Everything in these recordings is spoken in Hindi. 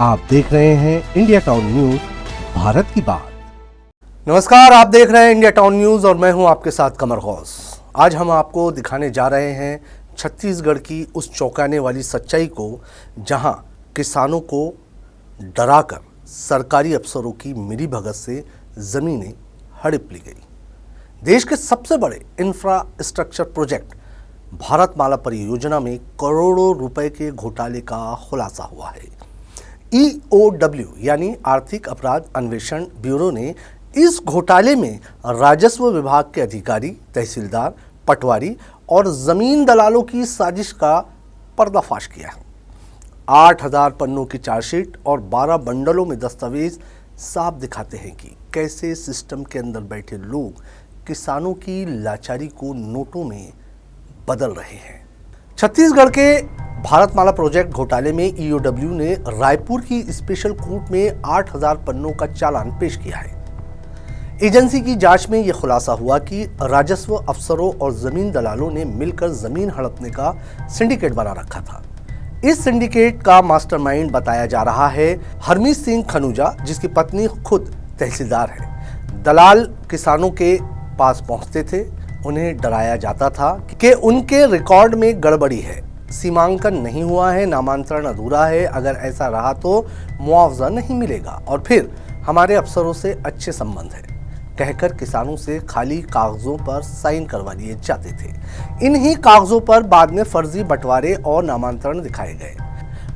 आप देख रहे हैं इंडिया टाउन न्यूज, भारत की बात। नमस्कार, आप देख रहे हैं इंडिया टाउन न्यूज और मैं हूं आपके साथ कमर गौस। आज हम आपको दिखाने जा रहे हैं छत्तीसगढ़ की उस चौंकाने वाली सच्चाई को, जहां किसानों को डराकर सरकारी अफसरों की मिलीभगत से जमीनें हड़प ली गई। देश के सबसे बड़े इंफ्रास्ट्रक्चर प्रोजेक्ट भारतमाला परियोजना में करोड़ों रुपए के घोटाले का खुलासा हुआ है। EOW यानी आर्थिक अपराध अन्वेषण ब्यूरो ने इस घोटाले में राजस्व विभाग के अधिकारी, तहसीलदार, पटवारी और जमीन दलालों की साजिश का पर्दाफाश किया है। 8000 पन्नों की चार्जशीट और 12 बंडलों में दस्तावेज साफ दिखाते हैं कि कैसे सिस्टम के अंदर बैठे लोग किसानों की लाचारी को नोटों में बदल रहे हैं। छत्तीसगढ़ के भारतमाला प्रोजेक्ट घोटाले में EOW ने रायपुर की स्पेशल कोर्ट में 8000 पन्नों का चालान पेश किया है। एजेंसी की जांच में यह खुलासा हुआ कि राजस्व अफसरों और जमीन दलालों ने मिलकर जमीन हड़पने का सिंडिकेट बना रखा था। इस सिंडिकेट का मास्टरमाइंड बताया जा रहा है हरमीत सिंह खनूजा, जिसकी पत्नी खुद तहसीलदार है। दलाल किसानों के पास पहुंचते थे, उन्हें डराया जाता था कि उनके रिकॉर्ड में गड़बड़ी है, सीमांकन नहीं हुआ है, नामांतरण अधूरा है, अगर ऐसा रहा तो मुआवजा नहीं मिलेगा और फिर हमारे अफसरों से अच्छे संबंध है कहकर किसानों से खाली कागजों पर साइन करवा लिए जाते थे। इन्हीं कागजों पर बाद में फर्जी बंटवारे और नामांतरण दिखाए गए।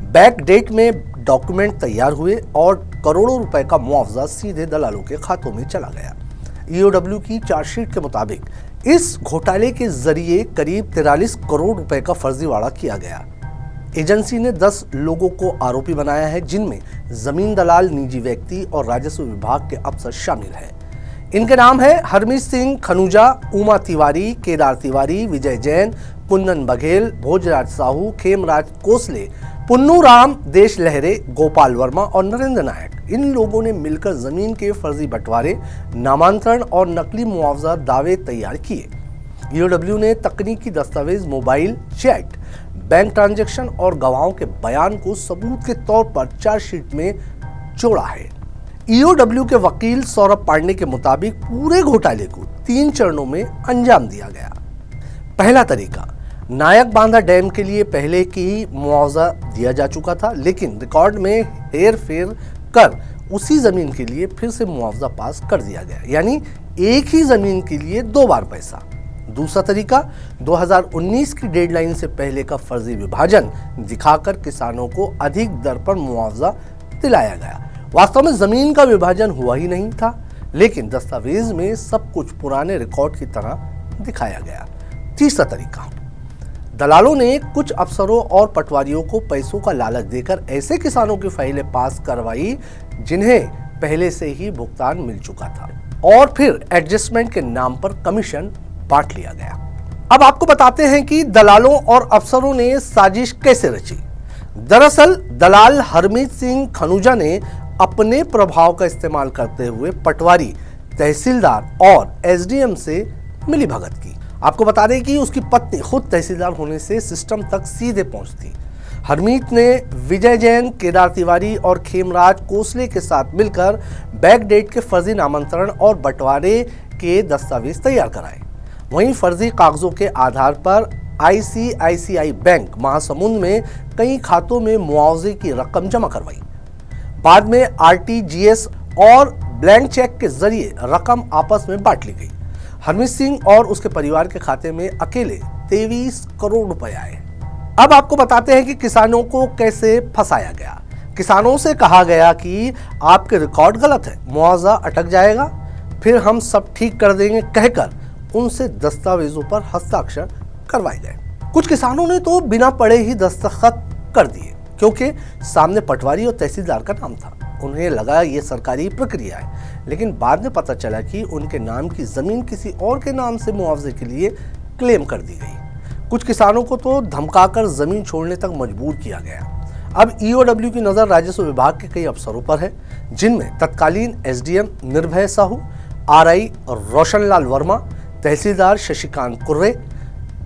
बैक डेट में डॉक्यूमेंट तैयार हुए और करोड़ों रुपए का मुआवजा सीधे दलालों के खातों में चला गया। EOW की चार्जशीट के मुताबिक इस घोटाले के जरिए करीब 43 करोड़ रुपए का फर्जीवाड़ा किया गया। एजेंसी ने 10 लोगों को आरोपी बनाया है, जिनमें जमीन दलाल, निजी व्यक्ति और राजस्व विभाग के अफसर शामिल हैं। इनके नाम है हरमीत सिंह खनूजा, उमा तिवारी, केदार तिवारी, विजय जैन, कुंदन बघेल, भोजराज साहू, खेमराज कोसले, पुन्नू राम, देश लहरे, गोपाल वर्मा और नरेंद्र नायक। इन लोगों ने मिलकर जमीन के फर्जी बंटवारे, नामांतरण और नकली मुआवजा दावे तैयार किए। EOW ने तकनीकी दस्तावेज, मोबाइल चैट, बैंक ट्रांजैक्शन और गवाहों के बयान को सबूत के तौर पर चार्जशीट में जोड़ा है। EOW के वकील सौरभ पांडे के मुताबिक पूरे घोटाले को 3 चरणों में अंजाम दिया गया। पहला तरीका, नायक बांधा डैम के लिए पहले ही मुआवजा दिया जा चुका था, लेकिन रिकॉर्ड में हेर फेर कर उसी जमीन के लिए फिर से मुआवजा पास कर दिया गया, यानी एक ही जमीन के लिए 2 बार पैसा। दूसरा तरीका, 2019 की डेडलाइन से पहले का फर्जी विभाजन दिखाकर किसानों को अधिक दर पर मुआवजा दिलाया गया। वास्तव में जमीन का विभाजन हुआ ही नहीं था, लेकिन दस्तावेज में सब कुछ पुराने रिकॉर्ड की तरह दिखाया गया। तीसरा तरीका, दलालों ने कुछ अफसरों और पटवारियों को पैसों का लालच देकर ऐसे किसानों की फाइलें पास करवाई जिन्हें पहले से ही भुगतान मिल चुका था और फिर एडजस्टमेंट के नाम पर कमीशन बांट लिया गया। अब आपको बताते हैं कि दलालों और अफसरों ने साजिश कैसे रची। दरअसल दलाल हरमीत सिंह खनूजा ने अपने प्रभाव का इस्तेमाल करते हुए पटवारी, तहसीलदार और SDM से मिलीभगत की। आपको बता दें कि उसकी पत्नी खुद तहसीलदार होने से सिस्टम तक सीधे पहुंचती। हरमीत ने विजय जैन, केदार तिवारी और खेमराज कोसले के साथ मिलकर बैक डेट के फर्जी नामांतरण और बंटवारे के दस्तावेज तैयार कराए। वहीं फर्जी कागजों के आधार पर ICICI बैंक महासमुंद में कई खातों में मुआवजे की रकम जमा करवाई। बाद में RTGS और ब्लैंक चेक के जरिए रकम आपस में बांट ली गई। हरमीत सिंह और उसके परिवार के खाते में अकेले 23 करोड़ रुपए आए। अब आपको बताते हैं कि किसानों को कैसे फंसाया गया। किसानों से कहा गया कि आपके रिकॉर्ड गलत है, मुआवजा अटक जाएगा, फिर हम सब ठीक कर देंगे कहकर उनसे दस्तावेजों पर हस्ताक्षर करवाए गए। कुछ किसानों ने तो बिना पढ़े ही दस्तखत कर दिए, क्योंकि सामने पटवारी और तहसीलदार का नाम था। उन्हें लगा ये सरकारी प्रक्रिया है, लेकिन बाद में पता चला कि उनके नाम की जमीन किसी और के नाम से मुआवजे के लिए क्लेम कर दी गई। कुछ किसानों को तो धमकाकर जमीन छोड़ने तक मजबूर किया गया। अब EOW की नजर राजस्व विभाग के कई अफसरों पर है, जिनमें तत्कालीन SDM निर्भय साहू, RI रोशनलाल वर्मा, तहसीलदार शशिकांत कुर्रे,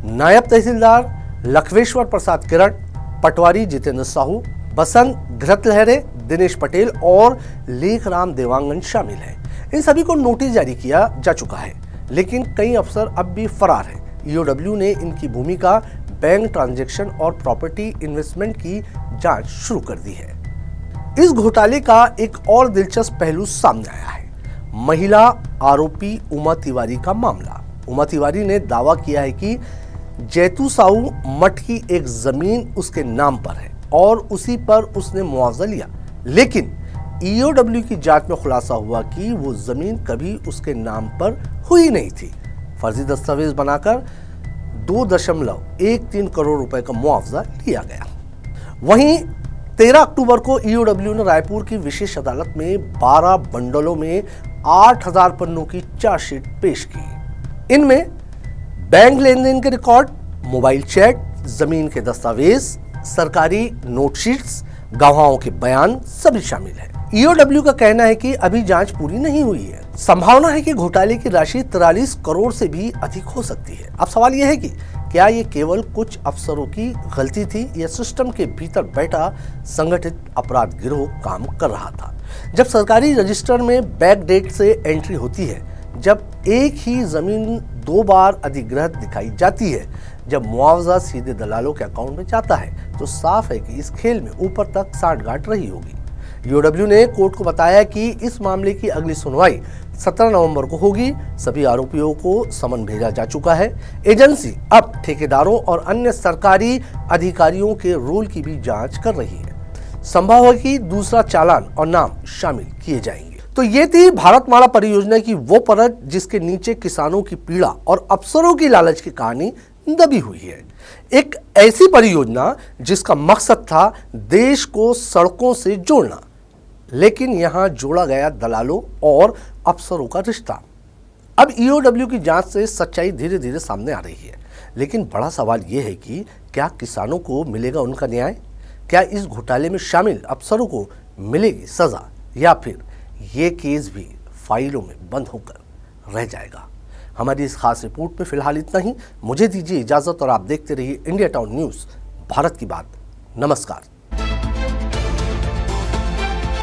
नायब तहसीलदार लखवेश्वर प्रसाद किरण, पटवारी जितेंद्र साहू, बसंत घृत लहरे, दिनेश पटेल और लेखराम देवांगन शामिल हैं। इन सभी को नोटिस जारी किया जा चुका है, लेकिन कई अफसर अब भी फरार हैं। ईओडब्ल्यू ने इनकी भूमिका, बैंक ट्रांजैक्शन और प्रॉपर्टी इन्वेस्टमेंट की जांच शुरू कर दी है। इस घोटाले का एक और दिलचस्प पहलू सामने आया है, महिला आरोपी उमा तिवारी का मामला। उमा तिवारी ने दावा किया है कि जैतू साहू मठ की एक जमीन उसके नाम पर है और उसी पर उसने मुआवजा लिया, लेकिन ईओडब्ल्यू की जांच में खुलासा हुआ कि वो जमीन कभी उसके नाम पर हुई नहीं थी। फर्जी दस्तावेज बनाकर 2.13 करोड़ रुपए का मुआवजा लिया गया। वहीं 13 अक्टूबर को ईओडब्ल्यू ने रायपुर की विशेष अदालत में 12 बंडलों में 8000 पन्नों की चार्जशीट पेश की। इनमें बैंक लेन देन के रिकॉर्ड, मोबाइल चैट, जमीन के दस्तावेज, सरकारी नोटशीट्स, गवाहों के बयान सभी शामिल है। ईओडब्ल्यू का कहना है कि अभी जांच पूरी नहीं हुई है। संभावना है कि घोटाले की राशि 43 करोड़ से भी अधिक हो सकती है। अब सवाल यह है कि क्या ये केवल कुछ अफसरों की गलती थी या सिस्टम के भीतर बैठा संगठित अपराध गिरोह काम कर रहा था। जब सरकारी रजिस्टर में बैक डेट से एंट्री होती है, जब एक ही जमीन 2 बार अधिग्रहित दिखाई जाती है, जब मुआवजा सीधे दलालों के अकाउंट में जाता है, तो साफ है कि इस खेल में ऊपर तक सांठगांठ रही होगी। ईओडब्ल्यू ने कोर्ट को बताया कि इस मामले की अगली सुनवाई 17 नवंबर को होगी। सभी आरोपियों को समन भेजा जा चुका है। एजेंसी अब ठेकेदारों और अन्य सरकारी अधिकारियों के रोल की भी जांच कर रही है। संभव है कि दूसरा चालान और नाम शामिल किए जाएंगे। तो ये थी भारतमाला परियोजना की वो परत जिसके नीचे किसानों की पीड़ा और अफसरों की लालच की कहानी दबी हुई है। एक ऐसी परियोजना जिसका मकसद था देश को सड़कों से जोड़ना, लेकिन यहां जोड़ा गया दलालों और अफसरों का रिश्ता। अब ईओडब्ल्यू की जांच से सच्चाई धीरे धीरे सामने आ रही है, लेकिन बड़ा सवाल यह है कि क्या किसानों को मिलेगा उनका न्याय? क्या इस घोटाले में शामिल अफसरों को मिलेगी सजा, या फिर ये केस भी फाइलों में बंद होकर रह जाएगा? हमारी इस खास रिपोर्ट में फिलहाल इतना ही। मुझे दीजिए इजाजत और आप देखते रहिए इंडिया टाउन न्यूज, भारत की बात। नमस्कार।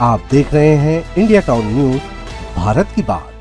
आप देख रहे हैं इंडिया टाउन न्यूज, भारत की बात।